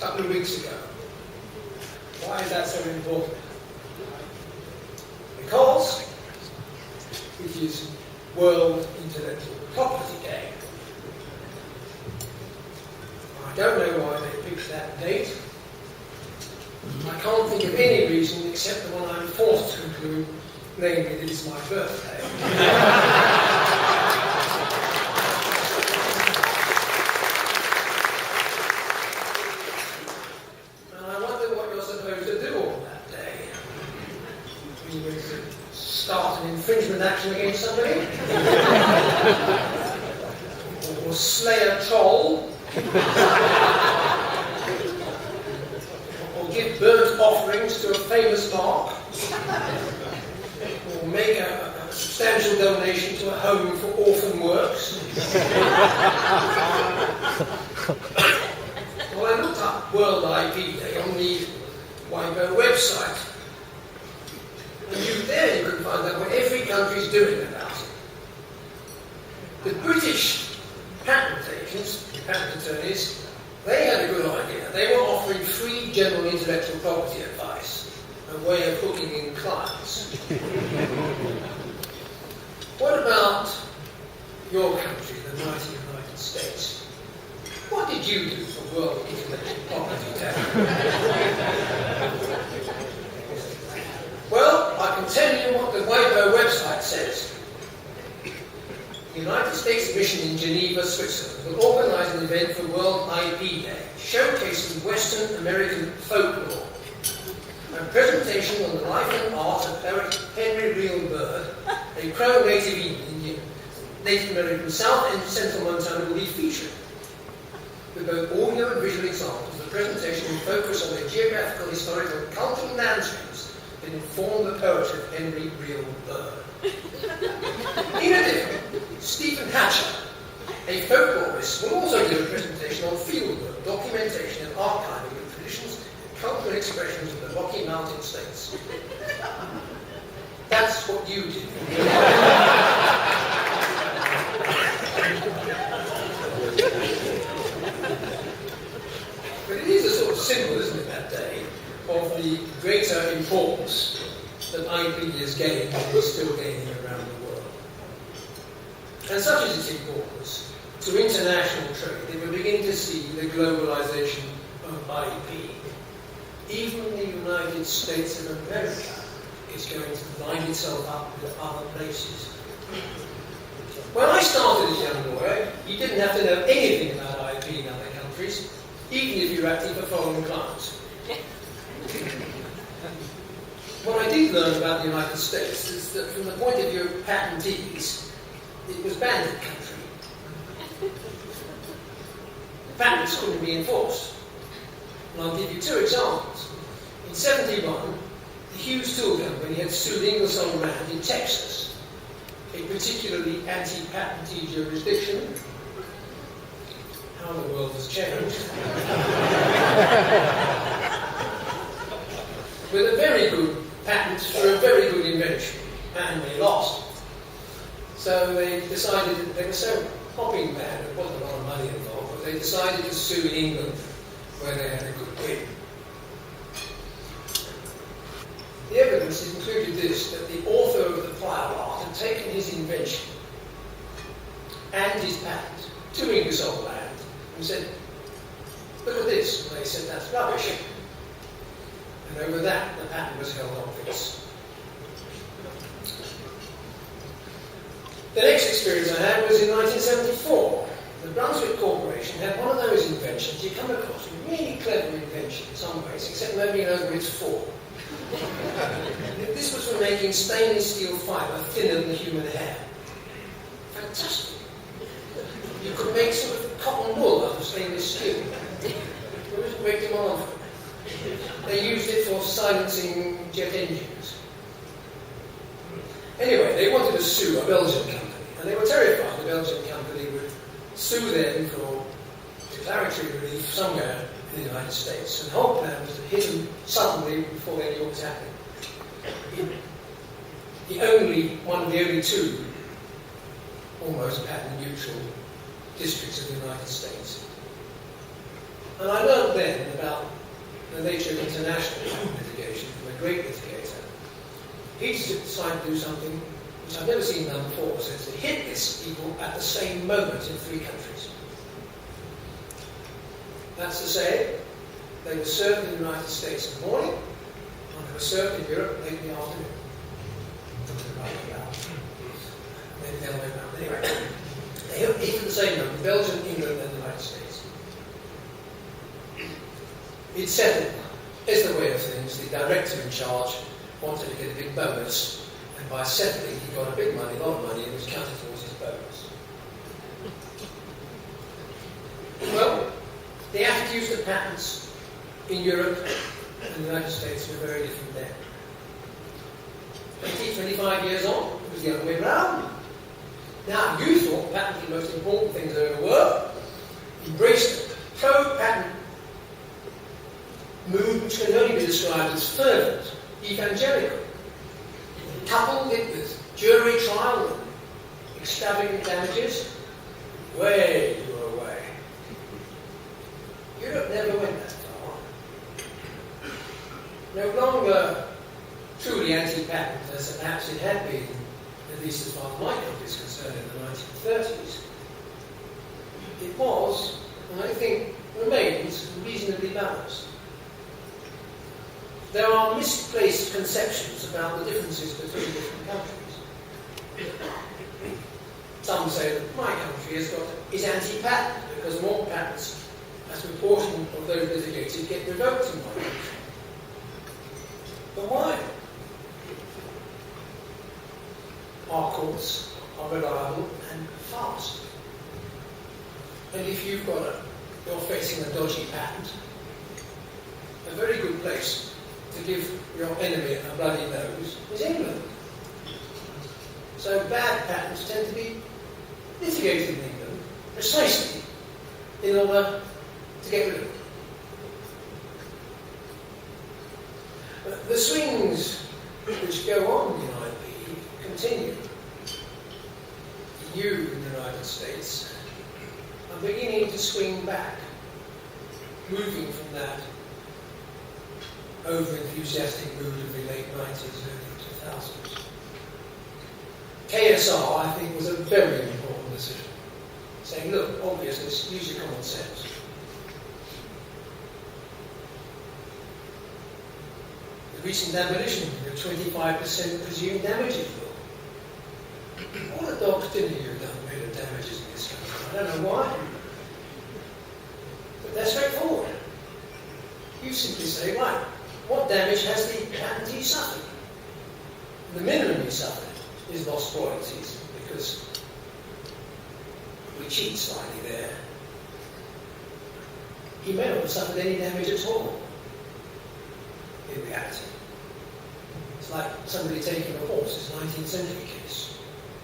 a couple of weeks ago. Why is that so important? Because it is World Intellectual Property Day. I don't know why they picked that date. I can't think of any reason except the one I'm forced to conclude, namely that it's my birthday. And I wonder what you're supposed to do on that day. You would start an infringement action against somebody? Or slay a troll? Or give burnt offerings to a famous mark? Or make a substantial donation to a home for orphan works? Well, I looked up World IP Day on the WIPO website. And there you can find out what every country is doing about it. The British patent agents, patent attorneys, they had a good idea. They were offering free general intellectual property advice, a way of hooking in clients. What about your country, the mighty United States? What did you do for World Intellectual Property Day? Well, I can tell you what the WIPO website says. The United States Mission in Geneva, Switzerland will organise an event for World IP Day, showcasing Western American folklore. A presentation on the life and art of poet Henry Real Bird, a Crow native Indian, Native American South and Central Montana will be featured. With both audio and visual examples, the presentation will focus on the geographical, historical, and cultural landscapes that inform the poetry of Henry Real Bird. In addition, Stephen Hatcher, a folklorist, will also give a presentation on fieldwork, documentation and archiving of traditions and cultural expressions of the Rocky Mountain states. That's what you did. But it is a sort of symbol, isn't it, that day, of the greater importance that IP is gaining and is still gaining around the world. And such is its importance to international trade that we're beginning to see the globalization of IP. Even the United States of America is going to line itself up with other places. When I started as a young lawyer, you didn't have to know anything about IP in other countries, even if you're acting for foreign clients. What I did learn about the United States is that from the point of view of patentees, it was bandit country. Patents couldn't be enforced. And I'll give you two examples. In 1971, the Hughes Tool Company had sued Ingersoll Rand in Texas, a particularly anti-patentee jurisdiction. How the world has changed. With a very good patent for a very good invention, and they lost. So they decided that they were so hopping mad, there wasn't a lot of money involved, but they decided to sue in England, where they had a good win. The evidence included this, that the author of the plough art had taken his invention and his patent to Ingersoll Rand and said, "Look at this." And they said, "That's rubbish." And over that, the patent was held obvious. The next experience I had was in 1974. The Brunswick Corporation had one of those inventions. You come across a really clever invention in some ways, except nobody knows what it's for. This was for making stainless steel fibre thinner than human hair. Fantastic. You could make sort of cotton wool out of stainless steel. There was a great demand for it. They used it for silencing jet engines. Anyway, they wanted to sue a Belgian company, and they were terrified the Belgian company would sue them for declaratory relief somewhere in the United States. And the whole plan was to hit them suddenly before they knew what was happening. One of the only two almost patent neutral districts of the United States. And I learned then about the nature of international litigation from a great litigator. He decided to do something which I've never seen done before, so to hit this people at the same moment in 3 countries. That's to say, they were served in the United States in the morning, and they were served in Europe late in the afternoon. Maybe the other way around. Anyway, they hit at the same moment, Belgium, England, and the United States. It settled, as the way of things, the director in charge wanted to get a big bonus, and by settling, he got a lot of money, and it was counted towards his bonus. Well, the attitudes to patents in Europe and the United States were very different then. 25 years on, it was the other way around. Now, you thought patents were the most important things there ever were. Embraced the pro-patent mood, which can only be described as fervent, evangelical. Coupled it with jury trial and extravagant damages, way you were away. Europe never went that far. No longer truly anti-patent as perhaps it had been, at least as far as my country is concerned, in the 1930s. It was, and I think remains, reasonably balanced. There are misplaced conceptions about the differences between different countries. Some say that my country is anti-patent because more patents, as a proportion of those litigated, get revoked in my country. But why? Our courts are reliable and fast. And if you're facing a dodgy patent, a very good place to give your enemy a bloody nose is England. So bad patents tend to be litigated in England precisely in order to get rid of them. But the swings which go on in IP continue. You in the United States are beginning to swing back, moving from that over-enthusiastic mood of the late 90s, early 2000s. KSR, I think, was a very important decision, saying, look, obviously, use your common sense. The recent abolition of the 25% presumed damages rule. What a dog's dinner you've done made of damages in this country. I don't know why. But they're straightforward. You simply say, right, what damage has the patentee suffered? The minimum he suffered is lost royalties, because we cheat slightly there. He may not have suffered any damage at all, in reality. It's like somebody taking a horse, it's a 19th century case.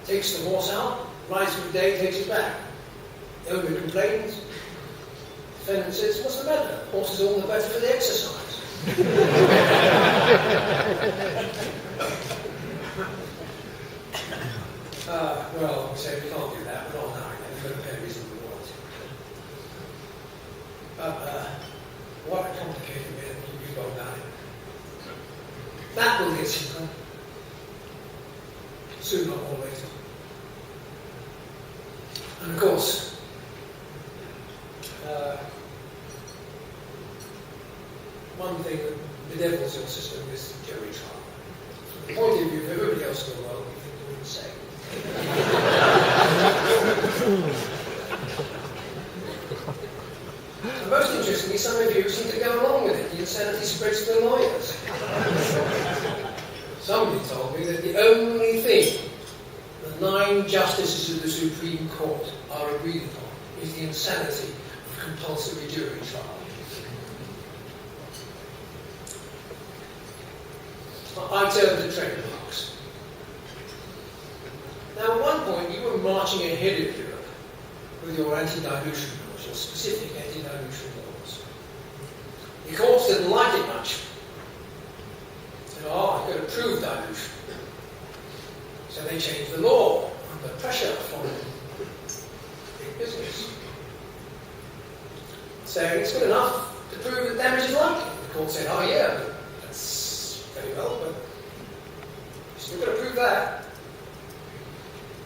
Takes the horse out, rides for the day, takes it back. The owner complains. The defendant says, what's the matter? The horse is all the better for the exercise. Well, we say we can't do that, we're not allowing that, we've got to pay a reasonable royalty. What a complicated bit you've got about it. That will get simpler, sooner or later. And of course, one thing that bedevils your system is jury trial. From the point of view of everybody else in the world, we think we're insane. And most interestingly, some of you seem to go along with it. The insanity spreads to the lawyers. Somebody told me that the only thing the 9 justices of the Supreme Court are agreed upon is the insanity of compulsory jury trial. I turn to trademarks. Now, at one point, you were marching ahead of Europe with your anti-dilution laws, your specific anti-dilution laws. The courts didn't like it much. They said, I've got to prove dilution. So they changed the law under pressure from big business. saying it's good enough to prove that damage is likely. The court said, oh yeah, but that's very well, but you're still got to prove that.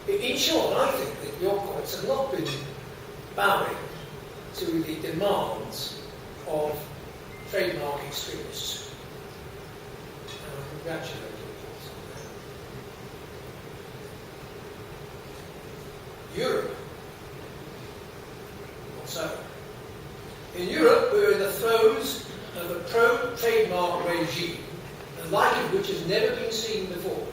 In short, I think that your courts have not been bowing to the demands of trademark extremists. And I congratulate you on that. Europe. Not so. In Europe, we're in the throes of a pro-trademark regime, the like of which has never been seen before.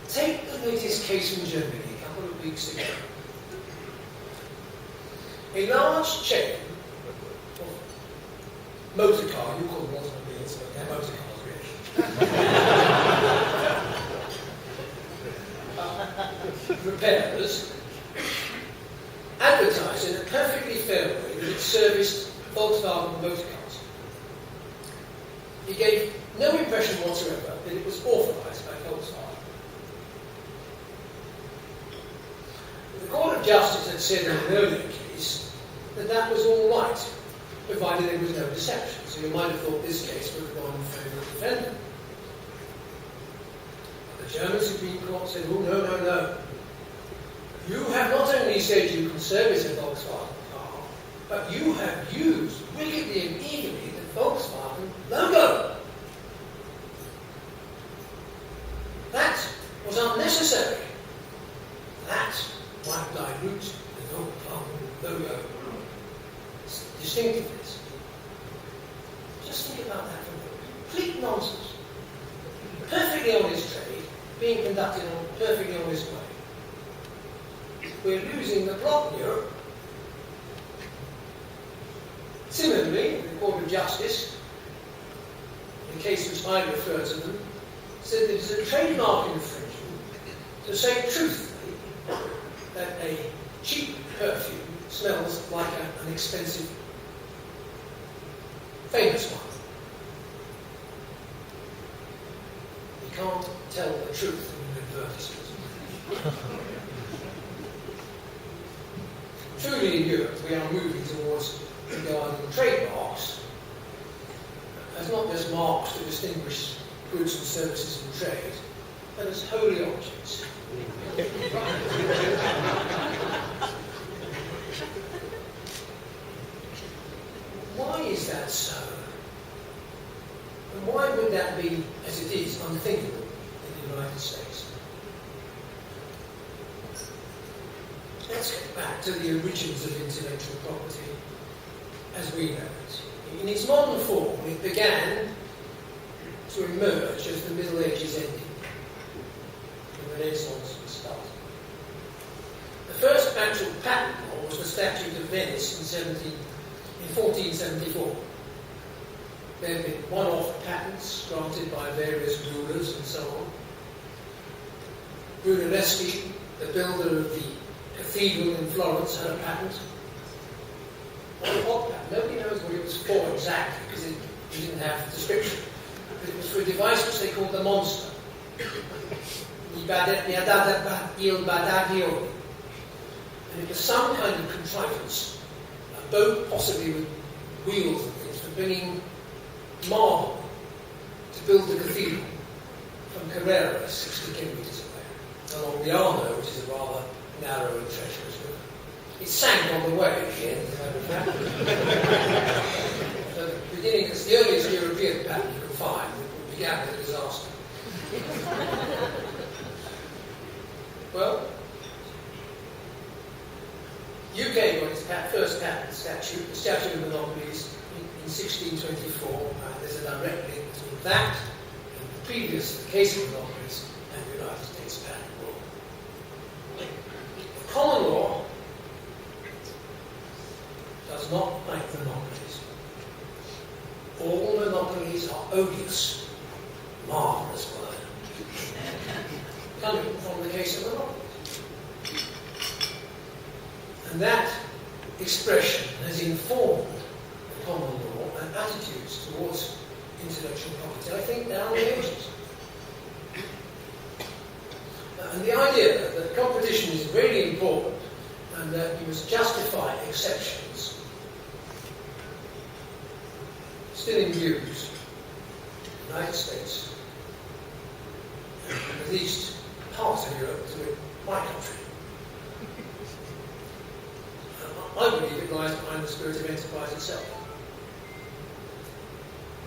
Take the latest case from Germany a couple of weeks ago. A large chain of motor car, you call them automobiles, but they're motor cars really. Repairers advertised in a perfectly fair way that it serviced Volkswagen motor cars. It gave no impression whatsoever that it was authorised by Volkswagen. The Court of Justice had said in an earlier case that that was all right, provided there was no deception. So you might have thought this case would have gone in favour of the defendant. But the German Supreme Court said, oh, no, no, no. You have not only said you can service a Volkswagen car, but you have used wickedly and evilly the Volkswagen logo. That was unnecessary. That might dilute the Volkswagen logo distinctiveness. Just think about that for a moment. Complete nonsense. Perfectly honest trade being conducted in a perfectly honest way. We're losing the plot in Europe. Similarly, the Court of Justice, in the case which I refer to them, said that it's a trademark infringement to say truthfully that a cheap perfume smells like an expensive, famous one. You can't tell the truth in an advertisement. Truly in Europe we are moving towards regarding trademarks as not just marks to distinguish goods and services and trade, but as holy objects. Why is that so? And why would that be, as it is, unthinkable in the United States? Let's get back to the origins of intellectual property as we know it. In its modern form, it began to emerge as the Middle Ages ended, and the Renaissance was started. The first actual patent law was the Statute of Venice in 1474. There have been one-off patents granted by various rulers and so on. Brunelleschi, the builder of the cathedral in Florence, had a patent. One-off patent. Nobody knows what it was for exactly because it didn't have a description. But it was for a device which they called the monster. Il Badaglione. And it was some kind of contrivance, a boat possibly with wheels and things, for bringing marble to build the cathedral from Carrara, 60 kilometres away, along the Arno, which is a rather narrow and treacherous river. It sank on the way at the end, as a matter of fact. So the beginning, it's the earliest European patent you can find, it began with a disaster. Well, UK got its first patent statute, the Statute of Monopolies, in 1624. There's a direct link between that and the previous case of monopolies and the United States patent law. The common law does not like monopolies. All monopolies are odious. Marvellous word. Coming from the case of monopolies. And that expression has informed the common law and attitudes towards intellectual property, I think, down the ages. And the idea that competition is really important and that you must justify exceptions still in use in the United States, and at least parts of Europe to my country. I believe it lies behind the spirit of enterprise itself.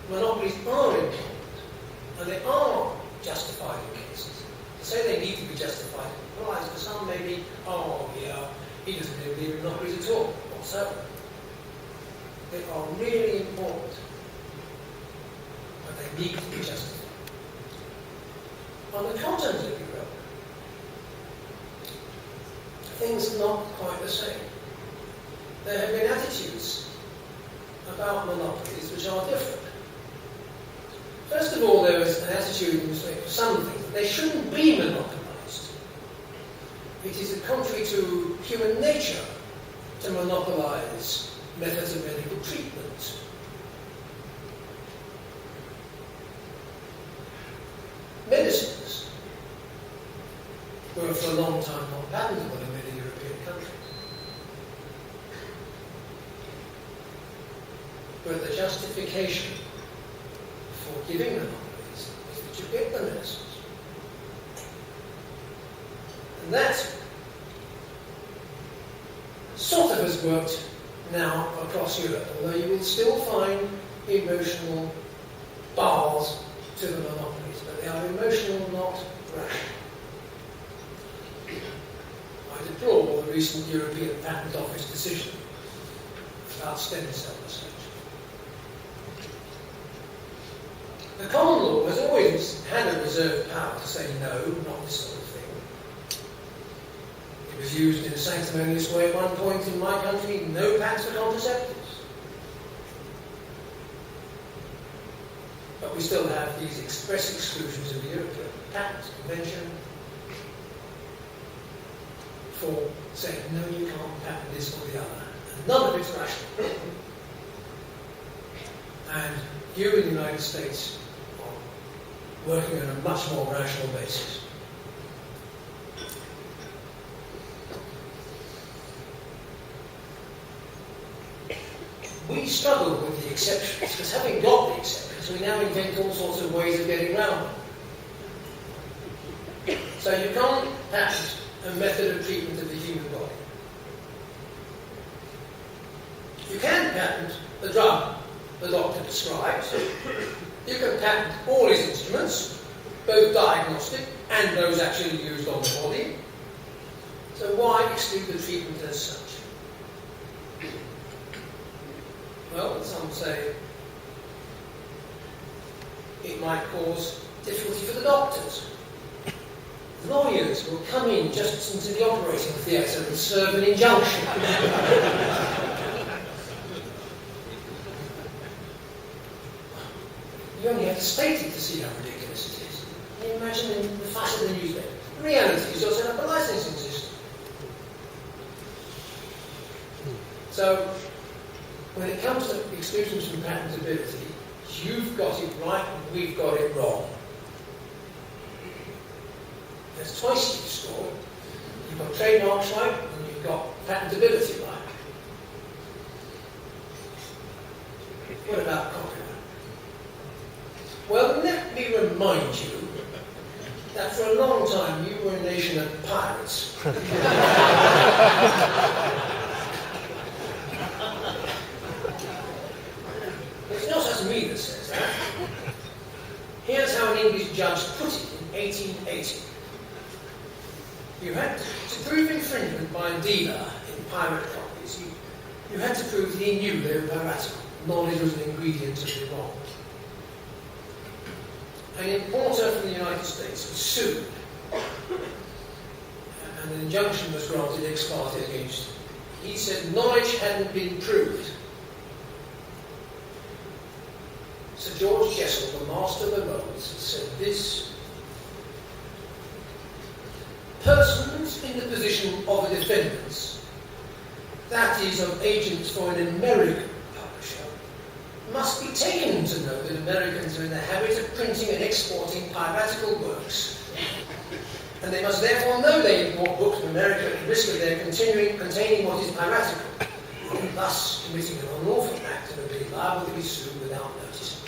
Monopolies are important, and they are justified in cases. To say they need to be justified implies for some maybe, oh yeah, he doesn't really believe in monopolies at all. Not so. They are really important, but they need to be justified. On the continent of Europe, things are not quite the same. There have been attitudes about monopolies which are different. First of all, there is an attitude in respect of some things that they shouldn't be monopolised. It is contrary to human nature to monopolise methods of medical treatment. Medicines were for a long time not patentable in many European countries. But the justification for giving monopolies is that you get the medicines. And that sort of has worked now across Europe, although you will still find emotional bars to the monopolies, but they are emotional, not rational. I deplore the recent European Patent Office decision about stem cell research. The common law has always had a reserved power to say no, not this sort of thing. It was used in a sanctimonious way at one point in my country, no patents for contraceptives. But we still have these express exclusions of the European Patent Convention for saying, no, you can't patent this or the other. And none of it's rational. And you in the United States are working on a much more rational basis. We struggle with the exceptions, because having got the exceptions, we now invent all sorts of ways of getting around them. So you can't patent a method of treatment of the human body. You can patent the drug the doctor prescribes. You can patent all his instruments, both diagnostic and those actually used on the body. So why exclude the treatment as such? Well, some say it might cause difficulty for the doctors. Lawyers will come in just into the operating theatre and serve an injunction. You only have to state it to see how ridiculous it is. Can you imagine the fuss of the newspaper? The reality is you'll set up a licensing system. So, when it comes to exclusions from patentability, you've got it right and we've got it wrong. There's twice you've scored. You've got trademarks right and you've got patentability right. What about copyright? Well, let me remind you that for a long time you were a nation of pirates. It's not just me that says that. Here's how an English judge put it in 1880. You had to prove infringement by a dealer in pirate copies. You had to prove that he knew they were piratical. Knowledge was an ingredient of the wrong. An importer from the United States was sued, and an injunction was granted ex parte against him. He said knowledge hadn't been proved. Sir George Jessel, the master of the rolls, said this: persons in the position of a defendants, that is, of agents for an American publisher, must be taken to know that Americans are in the habit of printing and exporting piratical works, and they must therefore know they import books from America at the risk of their containing what is piratical. and thus committing an unlawful act and being liable to be sued without notice.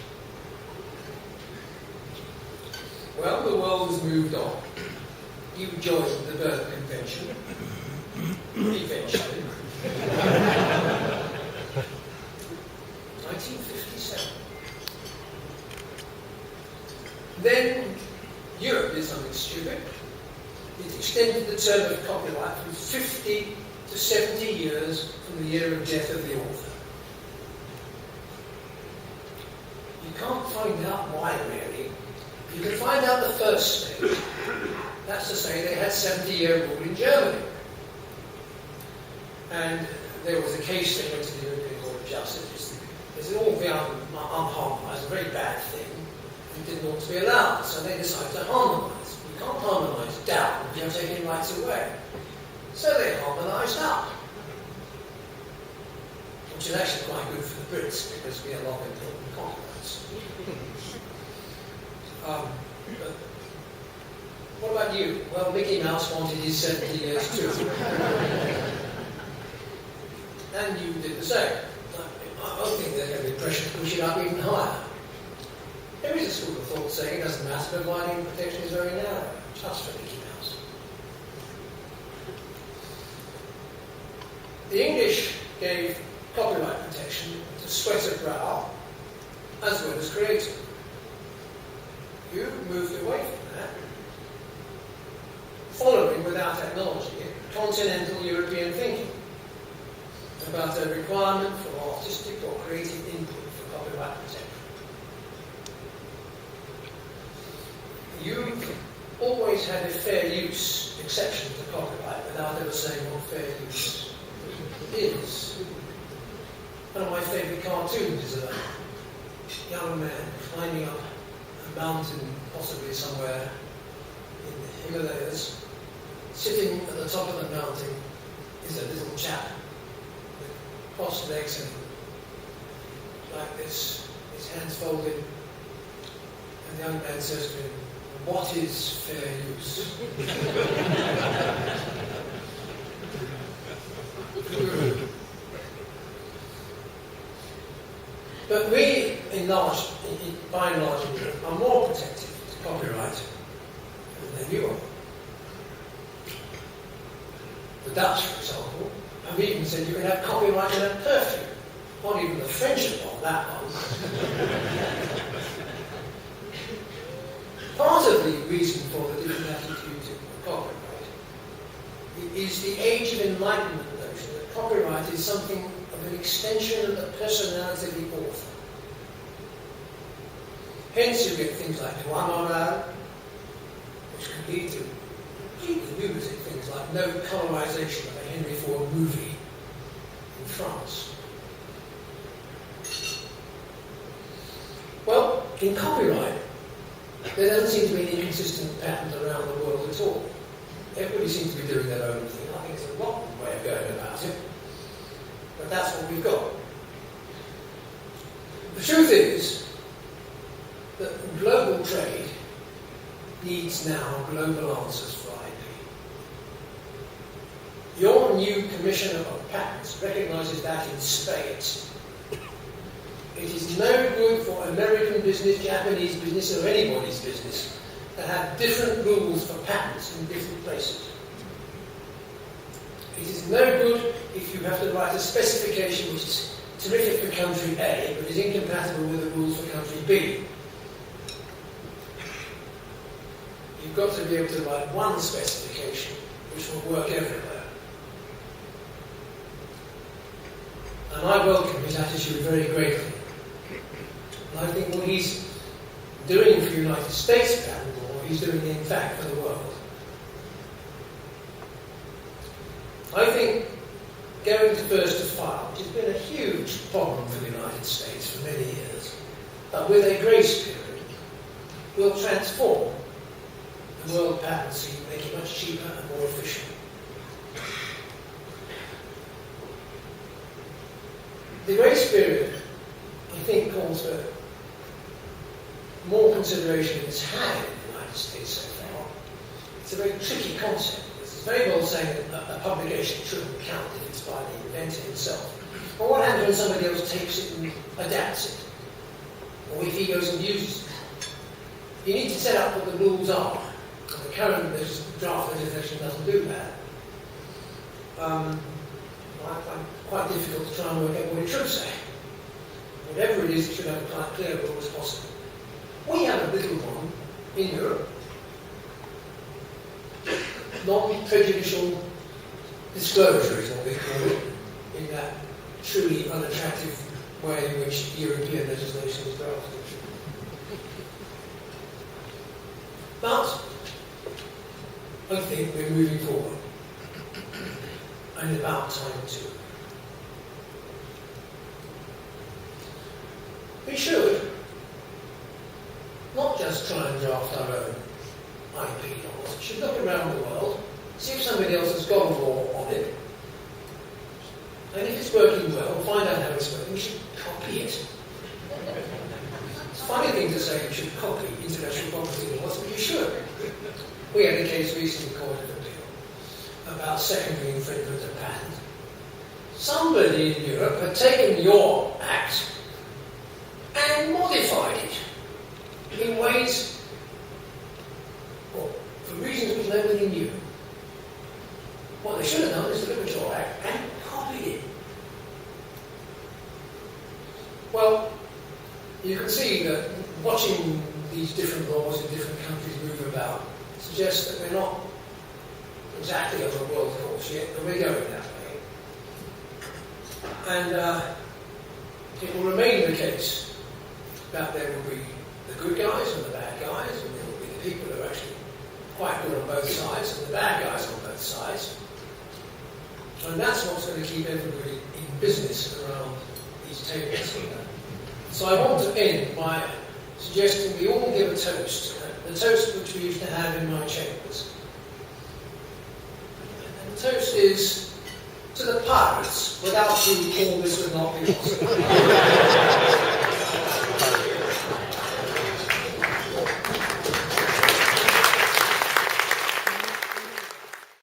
Well, the world has moved on. You joined the Berne Convention, eventually. 1957. Then Europe did something stupid. It extended the term of copyright from 50 to 70 years from the year of death of the author. You can't find out why, really. You can find out the first stage. That's to say, they had 70-year rule in Germany. And there was a case that went to the European Court of Justice. They said, all the unharmonised, a very bad thing. It didn't ought to be allowed. So they decided to harmonise. You can't harmonise down if you're taking rights away. So they harmonised up. Which is actually quite good for the Brits, because we have a lot of important copyrights. But what about you? Well, Mickey Mouse wanted his 70 years too. And you did the same. I don't think there's going to be pressure to push it up even higher. There is a school of thought saying it doesn't matter, providing protection is very narrow, just for Mickey Mouse. The English gave copyright protection to sweater brow as well as creative. You moved away from that, following, without acknowledging it, continental European thinking about a requirement for artistic or creative input for copyright protection. You always had a fair use exception to copyright without ever saying what fair use is. One of my favourite cartoons is a young man climbing up a mountain, possibly somewhere in the Himalayas. Sitting at the top of the mountain is a little chap with crossed legs and like this, his hands folded, and the young man says to him, "What is fair use?" But we, by and large, are more protective to copyright than you are. The Dutch, for example, have even said you can have copyright in a perfume. Not even the French have got that one. Part of the reason for the different attitudes of copyright is the age of enlightenment notion that copyright is something of an extension of the personality of the author. Hence you get things like droit moral, which can lead to completely lunatic things like no colorization of a Henry Ford movie in France. Well, in copyright, there doesn't seem to be any consistent pattern around the world at all. Everybody seems to be doing their own thing. I think it's a rotten way of going about it. But that's what we've got. The truth is that global trade needs now global answers for IP. Your new Commissioner of Patents recognises that in spades. It is no good for American business, Japanese business, or anybody's business to have different rules for patents in different places. It is no good if you have to write a specification which is terrific for country A, but is incompatible with the rules for country B. You've got to be able to write one specification which will work everywhere. And I welcome his attitude very greatly. And I think what he's doing for the United States patent law, he's doing in fact for the world. I think going to first to file, which has been a huge problem for the United States for many years, but with a grace period, will transform the world patent scene, make it much cheaper and more efficient. The grace period, I think, calls for more consideration than it's had in the United States so far. It's a very tricky concept. It's very well saying that a publication shouldn't count if it's by the inventor himself. But what happens when somebody else takes it and adapts it? Or if he goes and uses it? You need to set up what the rules are. And the current draft legislation doesn't do that. Quite difficult to try and work out what it should say. Whatever it is, it should have a clear rule as possible. We have a little one in Europe. Non-prejudicial disclosure is what we call it, in that truly unattractive way in which European legislation is drafted. But I think we're moving forward. And about time too. We should not just try and draft our own IP laws. We should look around the world, see if somebody else has got a law on it, and if it's working well, find out how it's working. We should copy it. It's a funny thing to say you should copy intellectual property laws, but you should. We had a case recently called an appeal about secondary infringement of patent. Somebody in Europe had taken your act and modified it in ways, well, for reasons which nobody knew. What they should have done is look at your act and copied it. Well, you can see that watching these different laws in different countries move about suggests that we're not exactly on the world course yet, but we're going that way. And it will remain the case that there will be the good guys and the bad guys, and there will be the people who are actually quite good on both sides, and the bad guys on both sides. And that's what's going to keep everybody in business around these tables. So I want to end by suggesting we all give a toast, the toast which we used to have in my chambers. And the toast is, to the pirates, without whom all this would not be possible.